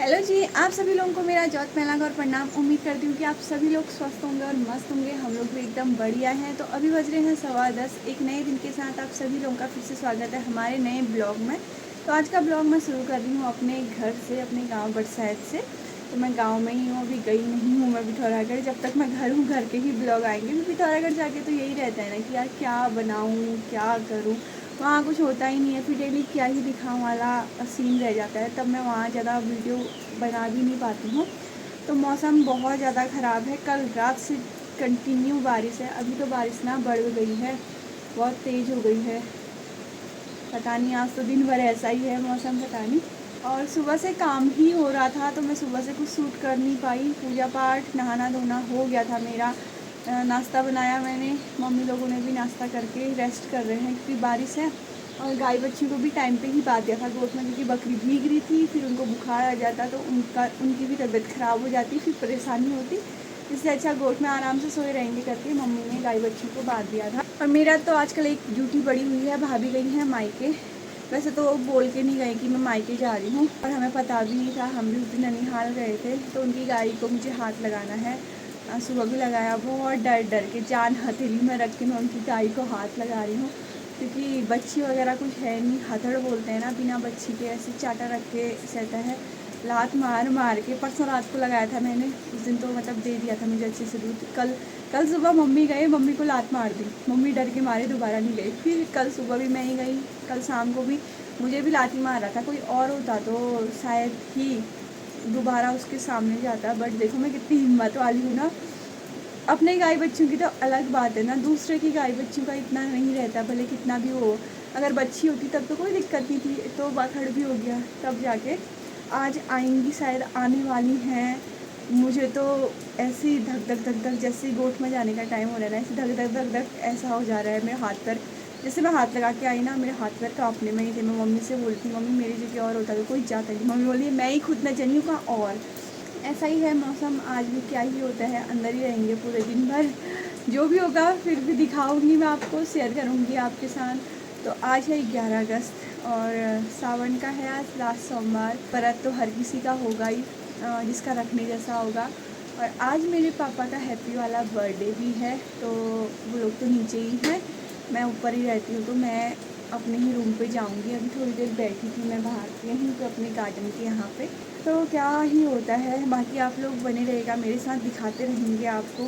Hello जी, आप सभी लोगों को मेरा जौत पहला और प्रणाम। उम्मीद करती हूँ कि आप सभी लोग स्वस्थ होंगे और मस्त होंगे। हम लोग भी एकदम बढ़िया हैं। तो अभी बज रहे हैं 10:15। एक नए दिन के साथ आप सभी लोगों का फिर से स्वागत है हमारे नए ब्लॉग में। तो आज का ब्लॉग मैं शुरू कर रही हूँ अपने घर से, अपने गाँव बरसात से। तो मैं गाँव में ही हूँ, अभी गई नहीं हूँ मैं पिथौरागढ़। जब तक मैं घर हूँ घर के ही ब्लॉग आएंगे। क्योंकि पिथौरागढ़ जाके तो यही रहता है ना कि यार क्या बनाऊँ क्या करूँ, वहाँ कुछ होता ही नहीं है। फिर डेली क्या ही दिखाऊँ वाला सीन रह जाता है, तब मैं वहाँ ज़्यादा वीडियो बना भी नहीं पाती हूँ। तो मौसम बहुत ज़्यादा ख़राब है, कल रात से कंटिन्यू बारिश है। अभी तो बारिश ना बढ़ गई है, बहुत तेज़ हो गई है। पता नहीं, आज तो दिन भर ऐसा ही है मौसम, पता नहीं। और सुबह से काम ही हो रहा था तो मैं सुबह से कुछ शूट कर नहीं पाई। पूजा पाठ नहाना धोना हो गया था मेरा। नाश्ता बनाया मैंने, मम्मी लोगों ने भी नाश्ता करके रेस्ट कर रहे हैं क्योंकि बारिश है। और गाय बच्ची को भी टाइम पे ही बांध दिया था गोद में, क्योंकि बकरी भीग रही थी, फिर उनको बुखार आ जाता तो उनकी भी तबीयत ख़राब हो जाती, फिर परेशानी होती। इससे अच्छा गोद में आराम से सोए रहेंगे करके मम्मी ने गाय बच्ची को बांध दिया था। और मेरा तो आजकल एक ड्यूटी पड़ी हुई है, भाभी गई है मायके। वैसे तो वो बोल के नहीं गए कि मैं मायके जा रही हूँ, और हमें पता भी नहीं था। हम भी उस दिन ननिहाल गए थे तो उनकी गाड़ी को मुझे हाथ लगाना है। सुबह भी लगाया, बहुत डर डर के जान हथेली में रख के मैं उनकी गाड़ी को हाथ लगा रही हूँ। क्योंकि बच्ची वगैरह कुछ है नहीं, हथड़ बोलते हैं ना, बिना बच्ची के ऐसे चाटा रख के सहता है। लात मार मार के परसों रात को लगाया था मैंने। उस दिन तो मतलब दे दिया था मुझे अच्छे से दूध। कल सुबह मम्मी गए, मम्मी को लात मार दी, मम्मी डर के मारे दोबारा नहीं गई। फिर कल सुबह भी मैं ही गई, कल शाम को भी मुझे भी लात ही मार रहा था। कोई और होता तो शायद ही दोबारा उसके सामने जाता। बट देखो मैं कितनी हिम्मत वाली हूँ ना। अपने गाय बच्चों की तो अलग बात है ना, दूसरे की गाय बच्चों का इतना नहीं रहता, भले कितना भी हो। अगर बच्ची होती तब तो कोई दिक्कत नहीं थी, तो बाखड़ भी हो गया तब जाके। आज आएंगी, शायद आने वाली हैं। मुझे तो ऐसे ही धक धक धक धक, जैसे ही गोट में जाने का टाइम हो रहा है ना, ऐसे धक धक धक धक ऐसा हो जा रहा है मेरे हाथ पर। जैसे मैं हाथ लगा के आई ना, मेरे हाथ पैर कांपने में ही थे। मैं मम्मी से बोलती, मम्मी मेरी जगह और होता तो कोई जाता नहीं। मम्मी बोली मैं ही खुद न जानी हूँ कहाँ और। ऐसा ही है मौसम आज भी, क्या ही होता है, अंदर ही रहेंगे पूरे दिन भर। जो भी होगा फिर भी दिखाऊंगी मैं आपको, शेयर करूंगी आपके साथ। तो आज है 11 अगस्त और सावन का है आज लास्ट सोमवार। व्रत तो हर किसी का होगा ही, जिसका रखने जैसा होगा। और आज मेरे पापा का हैप्पी वाला बर्थडे भी है, तो वो लोग तो नीचे ही हैं, मैं ऊपर ही रहती हूँ। तो मैं अपने ही रूम पे जाऊँगी। अभी थोड़ी देर बैठी थी मैं बाहर यहीं पे अपने गार्डन के यहाँ पे। तो क्या ही होता है, बाकी आप लोग बने रहेगा मेरे साथ, दिखाते रहेंगे आपको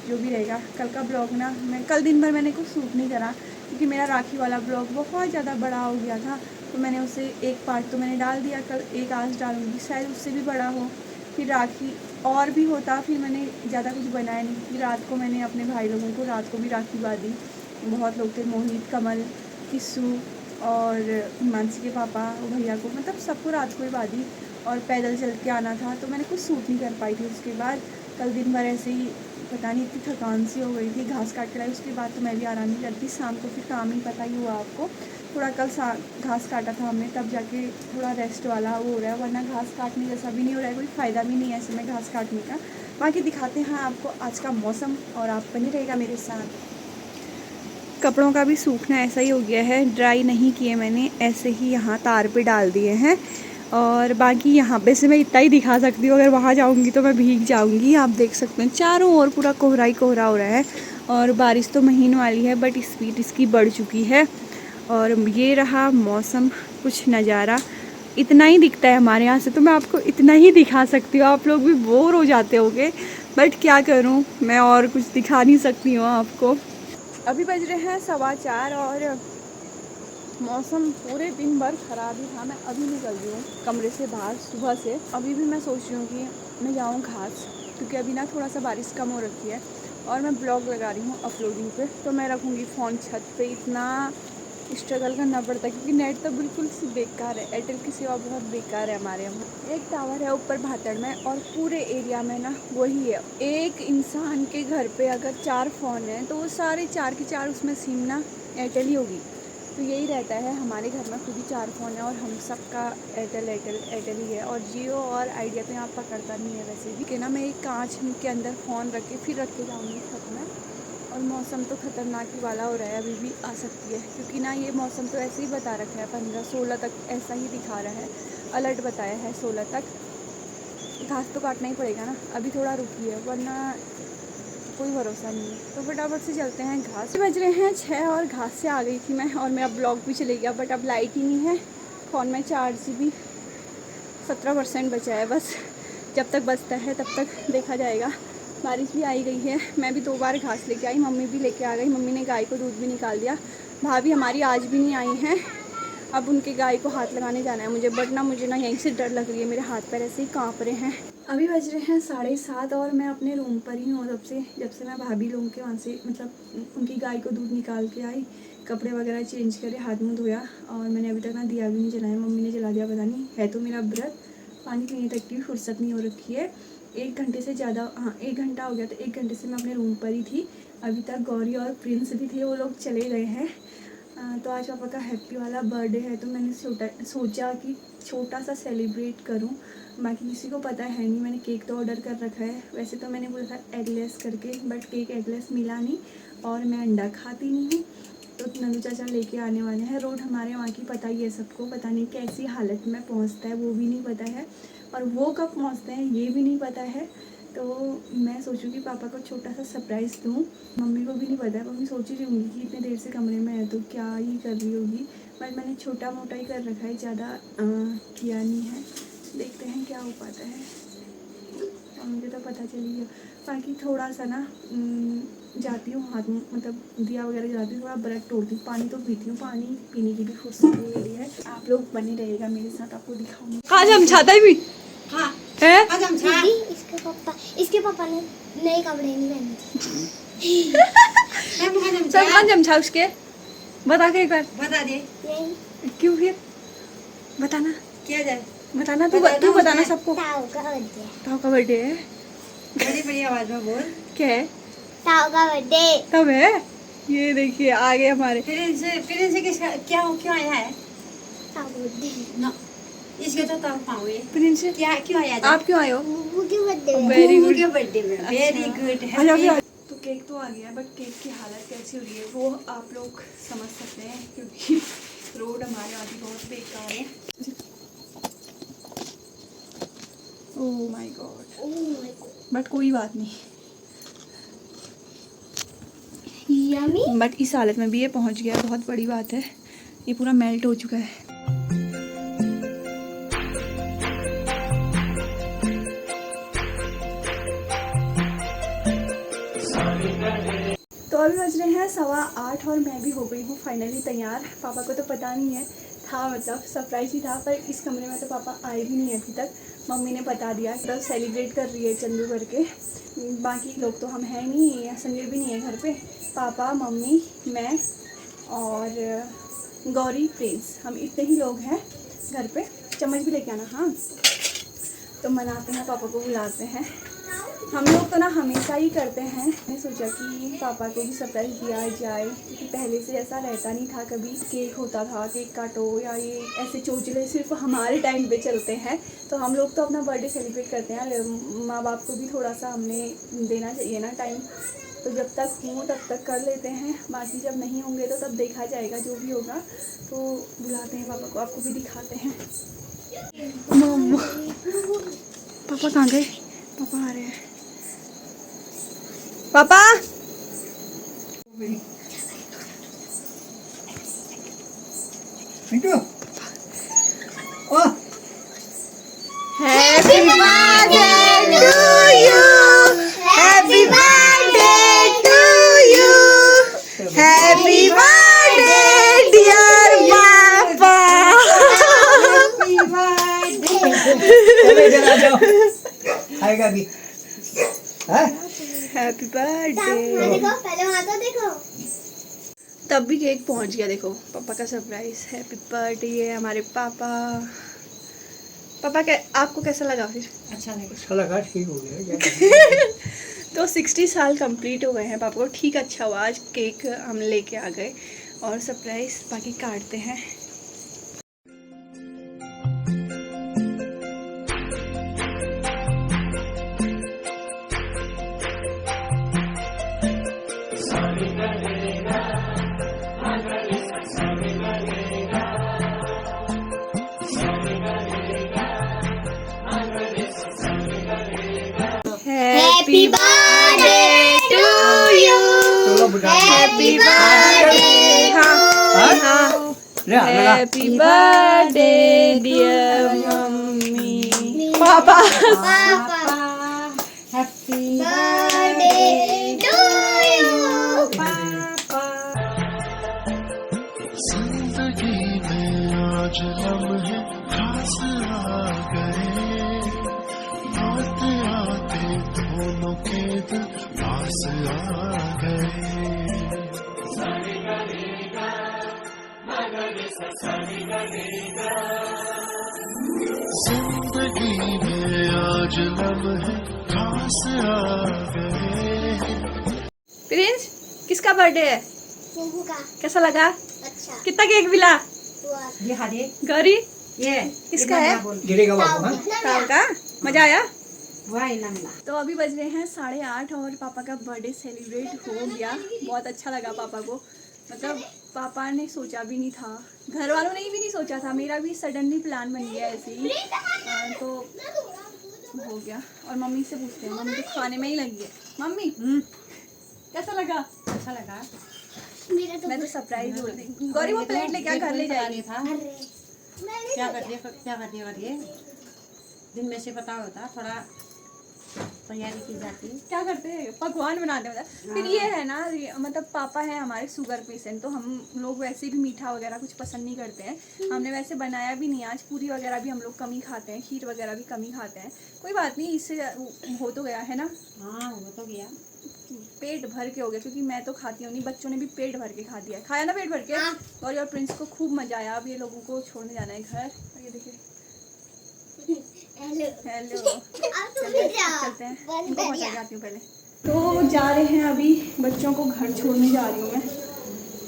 जो भी रहेगा। कल का ब्लॉग ना, मैं कल दिन भर मैंने कुछ शूट नहीं करा क्योंकि मेरा राखी वाला ब्लॉग बहुत ज़्यादा बड़ा हो गया था। तो मैंने उसे एक पार्ट तो मैंने डाल दिया, कल एक आज डालूँगी, शायद उससे भी बड़ा हो। फिर राखी और भी होता, फिर मैंने ज़्यादा कुछ बनाया नहीं। फिर रात को मैंने अपने भाई लोगों को रात को भी राखी बांधी। बहुत लोग थे, मोहित, कमल, किस्सू और हिमांशी के पापा, वो भैया को, मतलब सबको रात को ही बांधी। और पैदल चल के आना था तो मैंने कुछ शूट नहीं कर पाई थी। उसके बाद कल दिन भर ऐसे ही पता नहीं इतनी थकान सी हो गई थी, घास काट के लाई। उसके बाद तो मैं भी आराम नहीं करती, शाम को फिर काम ही पता ही हुआ आपको। थोड़ा कल घास काटा था हमने, तब जाके थोड़ा रेस्ट वाला वो हो रहा है, वरना घास काटने जैसा भी नहीं हो रहा है, कोई फ़ायदा भी नहीं है ऐसे में घास काटने का। बाकी दिखाते हैं आपको आज का मौसम और आप बने रहेगा मेरे साथ। कपड़ों का भी सूखना ऐसा ही हो गया है, ड्राई नहीं किए मैंने, ऐसे ही यहाँ तार पे डाल दिए हैं। और बाकी यहाँ पे से मैं इतना ही दिखा सकती हूँ, अगर वहाँ जाऊँगी तो मैं भीग जाऊँगी। आप देख सकते हैं चारों ओर पूरा कोहरा ही कोहरा हो रहा है। और बारिश तो महीने वाली है बट स्पीड इसकी बढ़ चुकी है। और ये रहा मौसम, कुछ नज़ारा इतना ही दिखता है हमारे यहाँ से, तो मैं आपको इतना ही दिखा सकती हूँ। आप लोग भी बोर हो जाते होंगे, बट क्या करूँ मैं, और कुछ दिखा नहीं सकती हूँ आपको। अभी बज रहे हैं 4:15 और मौसम पूरे दिन भर ख़राब ही था। मैं अभी निकल रही हूँ कमरे से बाहर सुबह से। अभी भी मैं सोच रही हूँ कि मैं जाऊँ घास, क्योंकि अभी ना थोड़ा सा बारिश कम हो रखी है और मैं ब्लॉग लगा रही हूँ अपलोडिंग पे। तो मैं रखूँगी फ़ोन छत पे, इतना स्ट्रगल करना पड़ता है क्योंकि नेट तो बिल्कुल सी बेकार है। एयरटेल की सेवा बहुत बेकार है हमारे यहाँ। एक टावर है ऊपर भातड़ में और पूरे एरिया में ना वही है। एक इंसान के घर पे अगर 4 फ़ोन हैं तो वो सारे 4 के 4 उसमें सिम ना एयरटेल ही होगी। तो यही रहता है, हमारे घर में खुद ही 4 फ़ोन है और हम सबका एयरटेल ही है। और जियो और आइडिया तो यहाँ पकड़ता नहीं है वैसे भी। कि ना मैं एक कांच के अंदर फ़ोन रख के फिर रख के जाऊँगी छत में। और मौसम तो ख़तरनाक ही वाला हो रहा है, अभी भी आ सकती है, क्योंकि ना ये मौसम तो ऐसे ही बता रखा है 15-16 तक ऐसा ही दिखा रहा है। अलर्ट बताया है 16 तक। घास तो काटना ही पड़ेगा ना, अभी थोड़ा रुकी है वरना कोई भरोसा नहीं है। तो फटाफट से चलते हैं घास। बज रहे हैं 6 और घास से आ गई थी मैं, और मेरा ब्लॉग भी चले गया। बट अब लाइट ही नहीं है, फ़ोन में चार्ज भी 17% बचा है बस। जब तक बचता है तब तक देखा जाएगा। बारिश भी आई गई है। मैं भी 2 बार घास लेके आई, मम्मी भी लेके आ गई। मम्मी ने गाय को दूध भी निकाल दिया। भाभी हमारी आज भी नहीं आई हैं। अब उनके गाय को हाथ लगाने जाना है मुझे, बट ना मुझे ना यहीं से डर लग रही है। मेरे हाथ पैर ऐसे ही काँप रहे हैं। अभी बज रहे हैं 7:30 और मैं अपने रूम पर ही हूँ जब से मैं भाभी लोगों के वहाँ से मतलब उनकी गाय को दूध निकाल के आई, कपड़े वगैरह चेंज करे, हाथ मुँह धोया, और मैंने अभी तक ना दिया भी नहीं जलाया। मम्मी ने जला दिया, पता नहीं है तो मेरा व्रत। पानी पीने तक की फुर्सत नहीं हो रखी है। 1 घंटे से ज़्यादा, हाँ 1 घंटा हो गया, तो 1 घंटे से मैं अपने रूम पर ही थी। अभी तक गौरी और प्रिंस भी थे, वो लोग चले गए हैं। तो आज पापा का हैप्पी वाला बर्थडे है, तो मैंने सोचा कि छोटा सा सेलिब्रेट करूं। बाकी किसी को पता है नहीं। मैंने केक तो ऑर्डर कर रखा है। वैसे तो मैंने बोला था एगलेस करके, बट केक एगलेस मिला नहीं, और मैं अंडा खाती नहीं हूँ। तो नंदू चाचा लेके आने वाले हैं। रोड हमारे वहाँ की पता ही है सबको, पता नहीं कैसी हालत में पहुँचता है वो भी नहीं पता है, और वो कब पहुँचते हैं ये भी नहीं पता है। तो मैं सोचूं कि पापा को छोटा सा सरप्राइज़ दूँ। मम्मी को भी नहीं पता है। मम्मी सोच ही रही होंगी कि इतने देर से कमरे में है तो क्या ही कर रही होगी। बट मैंने छोटा मोटा ही कर रखा है, ज़्यादा किया नहीं है। देखते हैं क्या हो पाता है। और मुझे तो पता चली गया। बाकी थोड़ा सा ना जाती हूँ हाथ में, मतलब दिया वगैरह जलाती हूँ, थोड़ा ब्रेड तोड़ती हूँ, पानी तो पीती हूँ। पानी पीने की भी फुर्सत नहीं मिली है। आप लोग बने रहिएगा मेरे साथ, आपको दिखाऊंगी। आज हम छाता भी हाँ है। इसके पापा ने नए कपड़े नहीं पहने थे। सब जमछा उसके बता के एक बार बता दे। क्यों फिर बताना क्या जाए, बताना तू बताना सबको। ताऊ का बर्थडे है। बड़ी बड़ी आवाज में बोल। क्या है? ताऊ का बर्थडे तब है। ये देखिए आ गए हमारे। फिर से किसका क्यों आया है? ताऊ बर्थडे ना, इसके तो ताऊ पाऊंगे। प्रिंस क्या क्यों आया? आप क्यों आए हो? वेरी गुड बर्थडे में। Very good. तो केक तो आ गया है, बट केक की हालत कैसी हो रही है वो आप लोग समझ सकते हैं, क्योंकि रोड हमारे यहाँ की बहुत बेकार है। Oh my God. बट कोई बात नहीं, बट इस हालत में भी ये पहुंच गया, बहुत बड़ी बात है। ये पूरा मेल्ट हो चुका है। तो अभी बज रहे हैं 8:15 और मैं भी हो गई हूँ फाइनली तैयार। पापा को तो पता नहीं है था, मतलब सरप्राइज ही था, पर इस कमरे में तो पापा आए भी नहीं है अभी तक। मम्मी ने बता दिया, तब सेलिब्रेट कर रही है चंदू करके। बाकी लोग तो हम हैं नहीं, संजय भी नहीं है घर पे। पापा, मम्मी, मैं और गौरी, प्रिंस, हम इतने ही लोग हैं घर पे। चम्मच भी लेके आना। हाँ, तो मनाते हैं, पापा को बुलाते हैं। हम लोग तो ना हमेशा ही करते हैं। मैंने सोचा कि पापा को भी सरप्राइज़ दिया जाए, क्योंकि पहले से ऐसा रहता नहीं था। कभी केक होता था, केक काटो, या ये ऐसे चोचले सिर्फ हमारे टाइम पे चलते हैं। तो हम लोग तो अपना बर्थडे सेलिब्रेट करते हैं। माँ बाप को भी थोड़ा सा हमने देना चाहिए ना टाइम। तो जब तक हूँ तब तक कर लेते हैं, बाकी जब नहीं होंगे तो तब देखा जाएगा जो भी होगा। तो बुलाते हैं पापा को, आपको भी दिखाते हैं। पापा कहाँ गए? पापा आ रहे हैं। पापा thank you. Happy birthday to you, happy birthday to you, happy birthday dear papa. Happy birthday. इधर आ जाओ, आएगा भी। Happy birthday. देखो पहले वहाँ तो देखो, तब भी केक पहुँच गया। देखो पापा का सरप्राइज। हैप्पी बर्थडे है हमारे पापा। पापा आपको कैसा लगा फिर? अच्छा लगा, ठीक हो गया। तो 60 साल कंप्लीट हो गए हैं पापा को। ठीक अच्छा हुआ, आज केक हम लेके आ गए और सरप्राइज बाकी काटते हैं। Happy birthday to you, happy birthday, happy birthday dear mummy papa, happy birthday to you papa. जिंदगी में आज लम्हे खास आ गए, आते आते दोनों के दिल पास आ गए। जिंदगी में आज लम्हे खास आ गए। प्रिंस किसका बर्थडे है? कुकू का। कैसा लगा? अच्छा कितना केक मिला? ये हारे गौरी ये किसका है? गिरेगा बाबू। हाँ साल का। मजा आया? वह इनाम मिला। तो अभी बज रहे हैं 8:30 और पापा का बर्थडे सेलिब्रेट हो गया। बहुत अच्छा लगा पापा को, मतलब पापा ने सोचा भी नहीं था, घर वालों ने भी नहीं सोचा था, मेरा भी सडनली प्लान बन गया ऐसे ही, तो हो गया। और मम्मी से पूछते हैं, मम्मी तो खाने में ही लगी है। मम्मी कैसा लगा? अच्छा लगा। मेरा तो मैं तो सरप्राइज हो रही। गौरी वो प्लेट लेके घर ले जाएगी। था क्या करिए दिन में से पता होता, थोड़ा तैयारी की जाती। क्या करते हैं, पकवान बनाते हैं। फिर ये है ना, मतलब पापा है हमारे शुगर पेशेंट, तो हम लोग वैसे भी मीठा वगैरह कुछ पसंद नहीं करते हैं। हमने वैसे बनाया भी नहीं आज, पूरी वगैरह भी हम लोग कम ही खाते हैं, खीर वगैरह भी कम ही खाते हैं। कोई बात नहीं, इससे हो तो गया है ना, हाँ वो तो गया, पेट भर के हो गया, क्योंकि मैं तो खाती हूँ नहीं, बच्चों ने भी पेट भर के खा दिया है। खाया ना पेट भर के। और प्रिंस को खूब मजा आया। अब ये लोगों को छोड़ने जाना है घर। और ये देखिए, हेलो चलते हैं, इनको पहुँचा जाती हूँ पहले। तो जा रहे हैं अभी, बच्चों को घर छोड़ने जा रही हूँ मैं।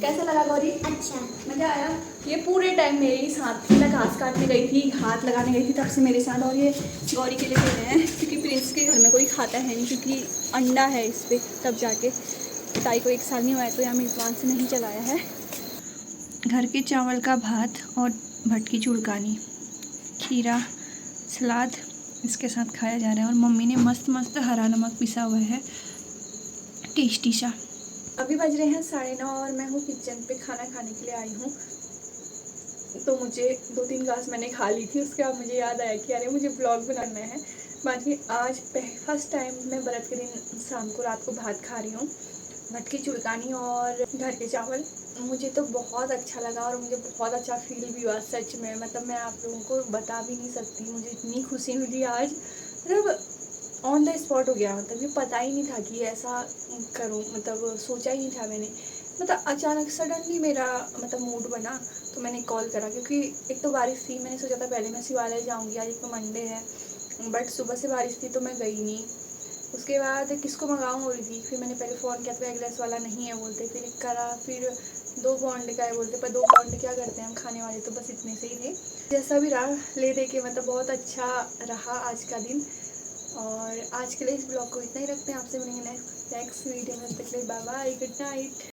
कैसा लगा गौरी? अच्छा मजा आया। ये पूरे टाइम मेरे ही साथ थी, मैं घास काटने गई थी, हाथ लगाने गई थी, तब से मेरे साथ। और ये गौरी के लिए दे रहे हैं, क्योंकि प्रिंस के घर में कोई खाता है नहीं, क्योंकि अंडा है इस पर, तब जाके ताई को 1 साल नहीं हुआ है, तो यहाँ मेज़बान से नहीं चलाया है। घर के चावल का भात और भटकी चुड़कानी, खीरा, सलाद इसके साथ खाया जा रहा है। और मम्मी ने मस्त मस्त हरा नमक पिसा हुआ है, टेस्टी सा। अभी बज रहे हैं 9:30 और मैं हूँ किचन पे, खाना खाने के लिए आई हूँ। तो मुझे 2-3 घास मैंने खा ली थी, उसके बाद मुझे याद आया कि अरे मुझे ब्लॉग बनाना है। बाकी आज फर्स्ट टाइम मैं व्रत के दिन शाम को रात को भात खा रही हूँ, भटकी चुड़कानी और घर के चावल। मुझे तो बहुत अच्छा लगा और मुझे बहुत अच्छा फील भी हुआ सच में, मतलब मैं आप लोगों को बता भी नहीं सकती, मुझे इतनी खुशी मिली आज, मतलब ऑन द स्पॉट हो गया। मतलब ये पता ही नहीं था कि ऐसा करूँ, मतलब सोचा ही नहीं था मैंने, मतलब अचानक सडनली मेरा मतलब मूड बना, तो मैंने कॉल करा। क्योंकि एक तो बारिश थी, मैंने सोचा था पहले मैं शिवालय जाऊँगी, आज एक तो मंडे है, बट सुबह से बारिश थी तो मैं गई नहीं। उसके बाद किसको मंगाऊँ हो रही थी, फिर मैंने पहले फ़ोन किया तो एगलेस वाला नहीं है बोलते, फिर एक करा, फिर 2 पौंड का है बोलते, पर 2 पौंड क्या करते हैं हम खाने वाले, तो बस इतने से ही थे। जैसा भी रहा ले दे के, मतलब बहुत अच्छा रहा आज का दिन। और आज के लिए इस ब्लॉग को इतना ही रखते हैं, आपसे मिलेंगे नेक्स्ट वीडियो में, तक के लिए बाय बाय, गुड नाइट।